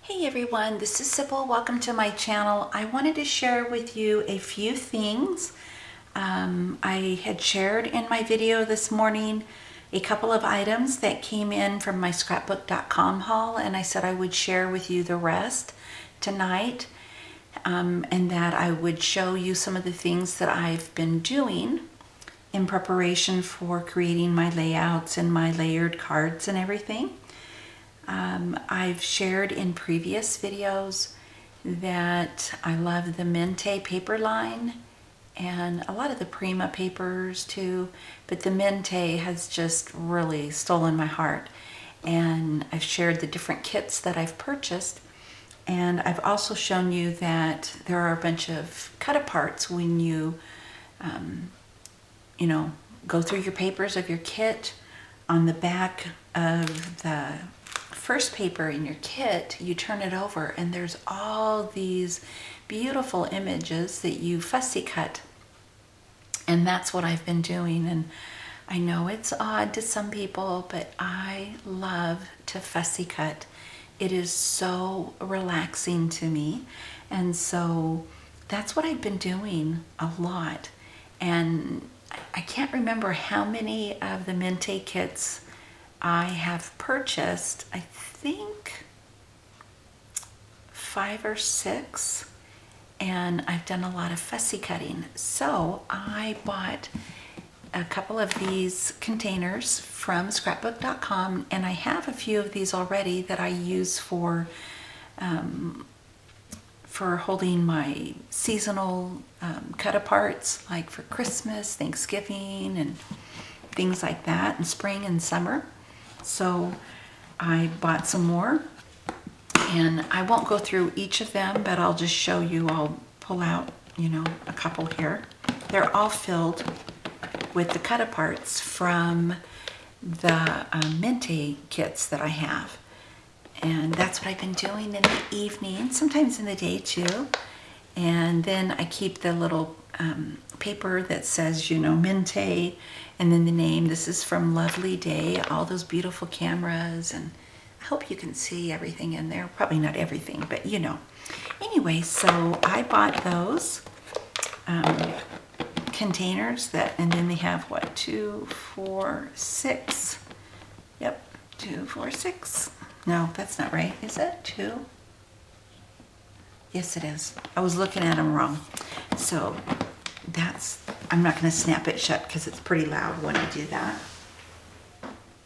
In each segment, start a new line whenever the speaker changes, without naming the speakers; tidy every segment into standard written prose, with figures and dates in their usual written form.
Hey everyone, this is Sybil. Welcome to my channel. I wanted to share with you a few things. I had shared in my video this morning a couple of items that came in from my scrapbook.com haul, and I said I would share with you the rest tonight, and that I would show you some of the things that I've been doing in preparation for creating my layouts and my layered cards and everything. I've shared in previous videos that I love the Mintay paper line and a lot of the Prima papers too, but the Mintay has just really stolen my heart. And I've shared the different kits that I've purchased, and I've also shown you that there are a bunch of cut-aparts when you go through your papers of your kit. On the back of the first paper in your kit, you turn it over and there's all these beautiful images that you fussy cut. And that's what I've been doing. And I know it's odd to some people, but I love to fussy cut. It is so relaxing to me. And so that's what I've been doing a lot. And I can't remember how many of the Mintay kits I have purchased. I think 5 or 6, and I've done a lot of fussy cutting. So I bought a couple of these containers from scrapbook.com, and I have a few of these already that I use for holding my seasonal cut-aparts, like for Christmas, Thanksgiving, and things like that, and spring and summer. So I bought some more, and I won't go through each of them, but I'll just show you. I'll pull out, a couple here. They're all filled with the cut-aparts from the Mintay kits that I have. And that's what I've been doing in the evening, sometimes in the day too. And then I keep the little paper that says, Mintay, and then the name. This is from Lovely Day, all those beautiful cameras, and I hope you can see everything in there. Probably not everything, but Anyway, so I bought those containers and then they have 2, 4, 6. Yep, 2, 4, 6. No, that's not right. Is that 2? Yes, it is. I was looking at them wrong. So I'm not going to snap it shut because it's pretty loud when I do that.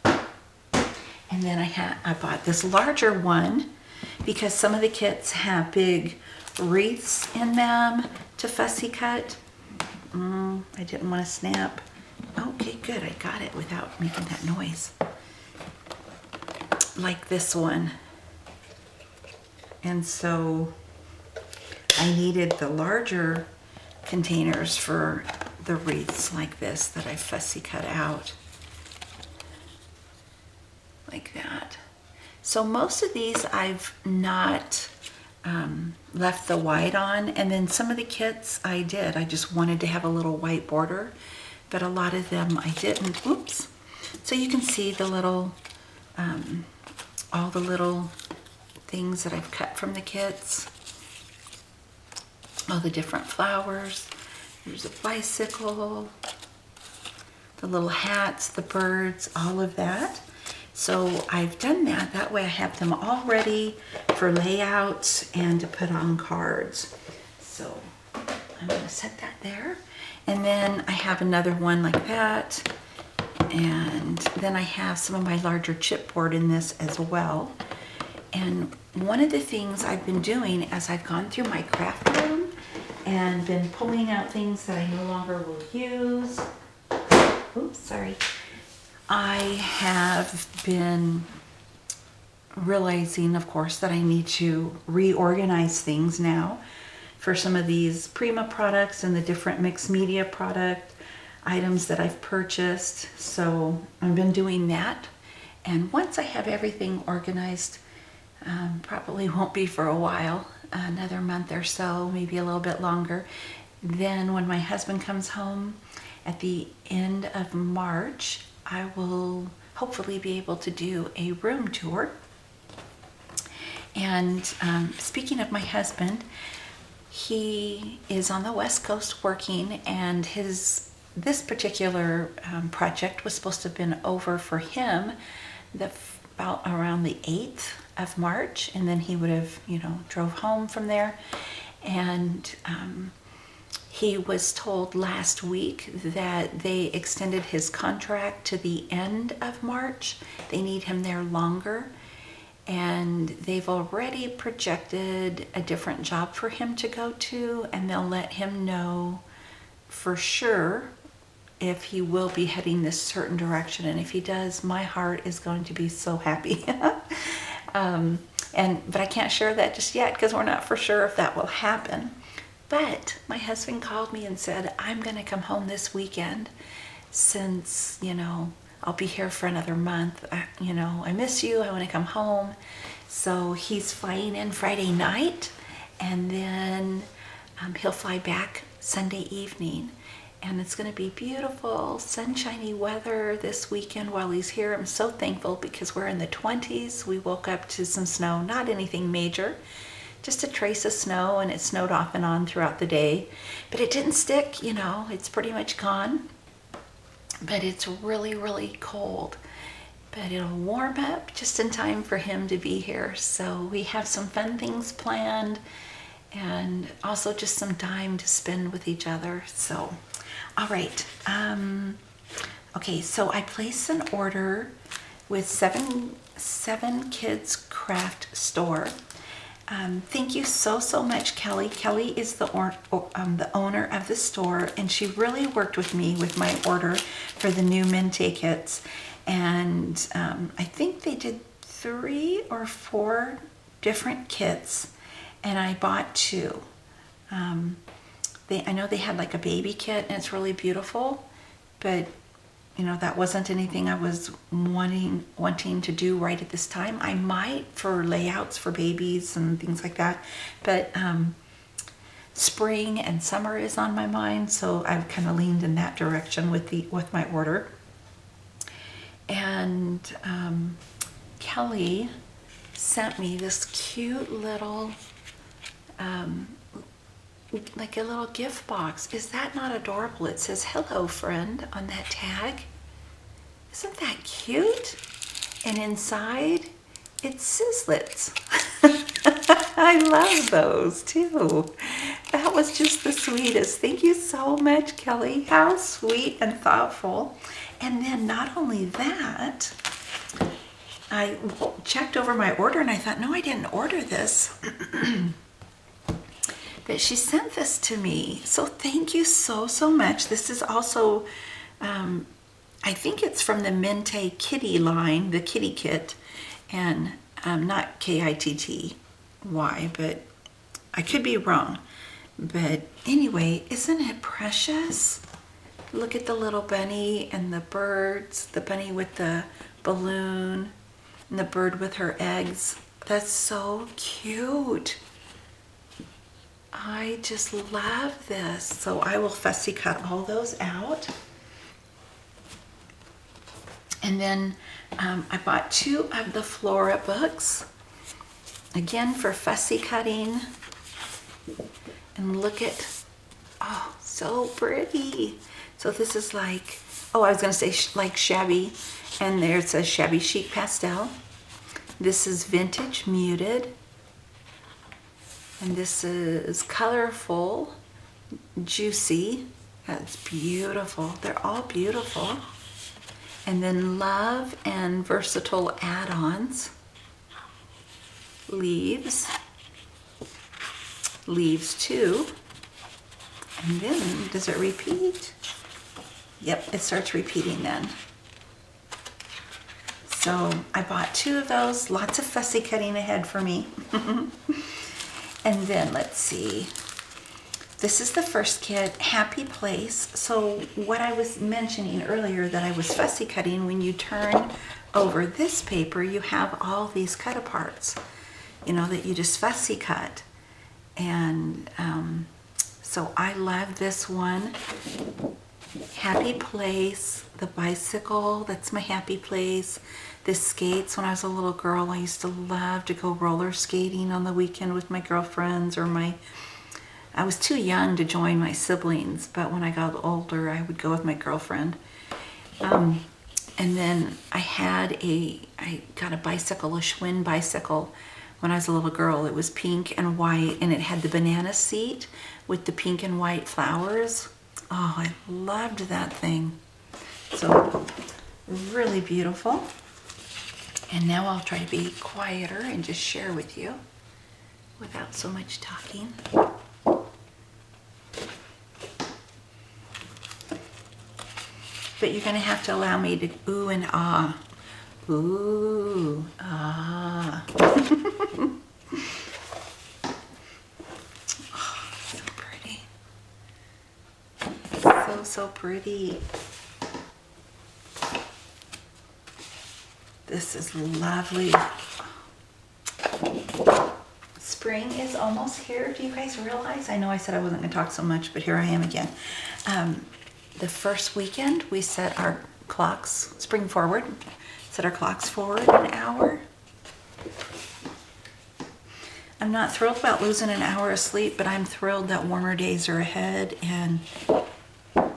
And then I bought this larger one because some of the kits have big wreaths in them to fussy cut. I didn't want to snap. Okay, good. I got it without making that noise. Like this one. And so I needed the larger containers for the wreaths like this that I fussy cut out. Like that. So most of these I've not left the white on, and then some of the kits I did. I just wanted to have a little white border, but a lot of them I didn't. Oops. So you can see the little, all the little things that I've cut from the kits. All the different flowers. There's a bicycle, the little hats, the birds, all of that. So I've done that. That way I have them all ready for layouts and to put on cards. So I'm going to set that there. And then I have another one like that. And then I have some of my larger chipboard in this as well. And one of the things I've been doing as I've gone through my craft room and been pulling out things that I no longer will use. Oops, sorry. I have been realizing, of course, that I need to reorganize things now for some of these Prima products and the different mixed media product items that I've purchased. So I've been doing that. And once I have everything organized, probably won't be for a while, another month or so, maybe a little bit longer. Then when my husband comes home at the end of March, I will hopefully be able to do a room tour And speaking of my husband, he is on the West Coast working, and this particular project was supposed to have been over for him about around the 8th of March, and then he would have, drove home from there. And he was told last week that they extended his contract to the end of March. They need him there longer. And they've already projected a different job for him to go to, and they'll let him know for sure if he will be heading this certain direction. And if he does, my heart is going to be so happy. But I can't share that just yet because we're not for sure if that will happen. But my husband called me and said, I'm going to come home this weekend since, I'll be here for another month. I miss you. I want to come home. So he's flying in Friday night, and then he'll fly back Sunday evening. And it's going to be beautiful, sunshiny weather this weekend while he's here. I'm so thankful because we're in the 20s. We woke up to some snow, not anything major, just a trace of snow, and it snowed off and on throughout the day. But it didn't stick, it's pretty much gone. But it's really, really cold. But it'll warm up just in time for him to be here. So we have some fun things planned, and also just some time to spend with each other. So, all right. Okay, so I placed an order with Seven Kids Craft Store. Thank you so much, Kelly. Kelly is the owner of the store, and she really worked with me with my order for the new Mintay kits. And I think they did 3 or 4 different kits, and I bought 2. I know they had like a baby kit, and it's really beautiful, but that wasn't anything I was wanting to do right at this time. I might for layouts for babies and things like that, but spring and summer is on my mind, so I've kind of leaned in that direction with my order. And Kelly sent me this cute little like a little gift box. Is that not adorable? It says hello friend on that tag. Isn't that cute? And inside it's Sizzlets. I love those too. That was just the sweetest. Thank you so much, Kelly. How sweet and thoughtful. And then not only that, I checked over my order and I thought, no, I didn't order this. But she sent this to me. So thank you so much. This is also, I think it's from the Mintay Kitty line, the Kitty Kit, and not Kitty, but I could be wrong. But anyway, isn't it precious? Look at the little bunny and the birds, the bunny with the balloon and the bird with her eggs. That's so cute. I just love this. So I will fussy cut all those out. And then I bought 2 of the Flora books, again for fussy cutting. And look at, oh, so pretty. So this is like, I was going to say like shabby, and there it says shabby chic pastel. This is vintage muted. And this is colorful, juicy. That's beautiful. They're all beautiful. And then love and versatile add-ons. Leaves 2. And then, does it repeat? Yep, it starts repeating then. So I bought 2 of those. Lots of fussy cutting ahead for me. And then let's see. This is the first kit, Happy Place. So what I was mentioning earlier that I was fussy cutting, when you turn over this paper, you have all these cut aparts, that you just fussy cut. And so I love this one. happy place, the bicycle, that's my happy place. The skates, when I was a little girl, I used to love to go roller skating on the weekend with my girlfriends or I was too young to join my siblings, but when I got older, I would go with my girlfriend. And then I got a bicycle, a Schwinn bicycle, when I was a little girl. It was pink and white, and it had the banana seat with the pink and white flowers. Oh, I loved that thing. So, really beautiful. And now I'll try to be quieter and just share with you without so much talking. But you're going to have to allow me to ooh and ah. Ooh, ah. Oh, so pretty. So pretty. This is lovely. Spring is almost here. Do you guys realize? I know I said I wasn't going to talk so much, but here I am again. The first weekend, we set our clocks, spring forward, set our clocks forward an hour. I'm not thrilled about losing an hour of sleep, but I'm thrilled that warmer days are ahead. And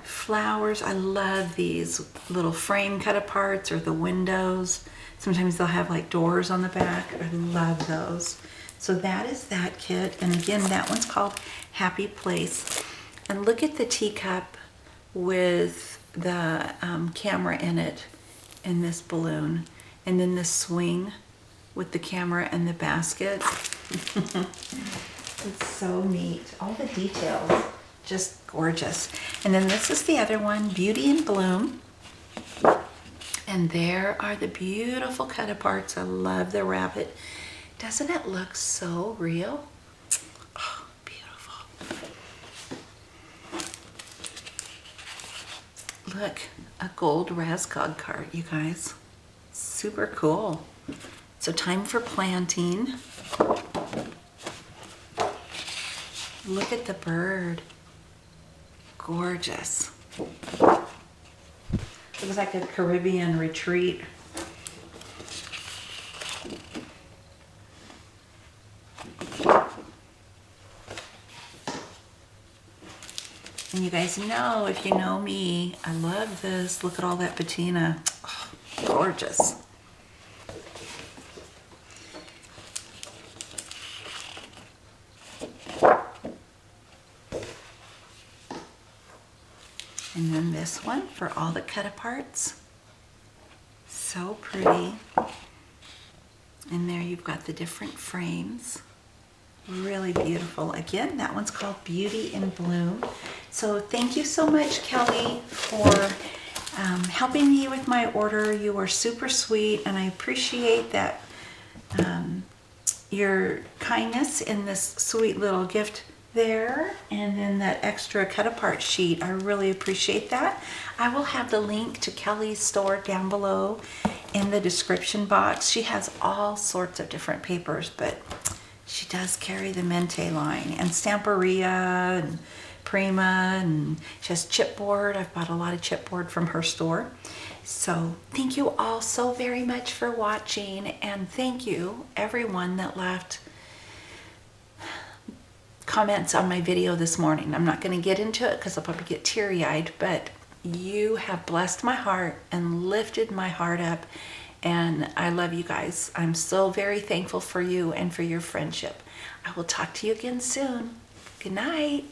flowers, I love these little frame cut-aparts or the windows. Sometimes they'll have like doors on the back. I love those. So that is that kit. And again, that one's called Happy Place. And look at the teacup with the camera in it, in this balloon. And then the swing with the camera and the basket. It's so neat. All the details, just gorgeous. And then this is the other one, Beauty in Bloom. And there are the beautiful cut-aparts. I love the rabbit. Doesn't it look so real? Oh, beautiful. Look, a gold Rascog card, you guys. Super cool. So time for planting. Look at the bird. Gorgeous. Looks like a Caribbean retreat. And you guys know, if you know me, I love this. Look at all that patina. Oh, gorgeous. And then this one for all the cut-aparts. So pretty. And there you've got the different frames. Really beautiful. Again, that one's called Beauty in Bloom. So thank you so much, Kelly, for helping me with my order. You are super sweet, and I appreciate that your kindness in this sweet little gift there, and then that extra cut-apart sheet. I really appreciate that. I will have the link to Kelly's store down below in the description box. She has all sorts of different papers, but she does carry the Mintay line and Stamperia and Prima, and she has chipboard. I've bought a lot of chipboard from her store. So thank you all so very much for watching, and thank you everyone that left comments on my video this morning. I'm not going to get into it because I'll probably get teary-eyed, but you have blessed my heart and lifted my heart up, and I love you guys. I'm so very thankful for you and for your friendship. I will talk to you again soon. Good night.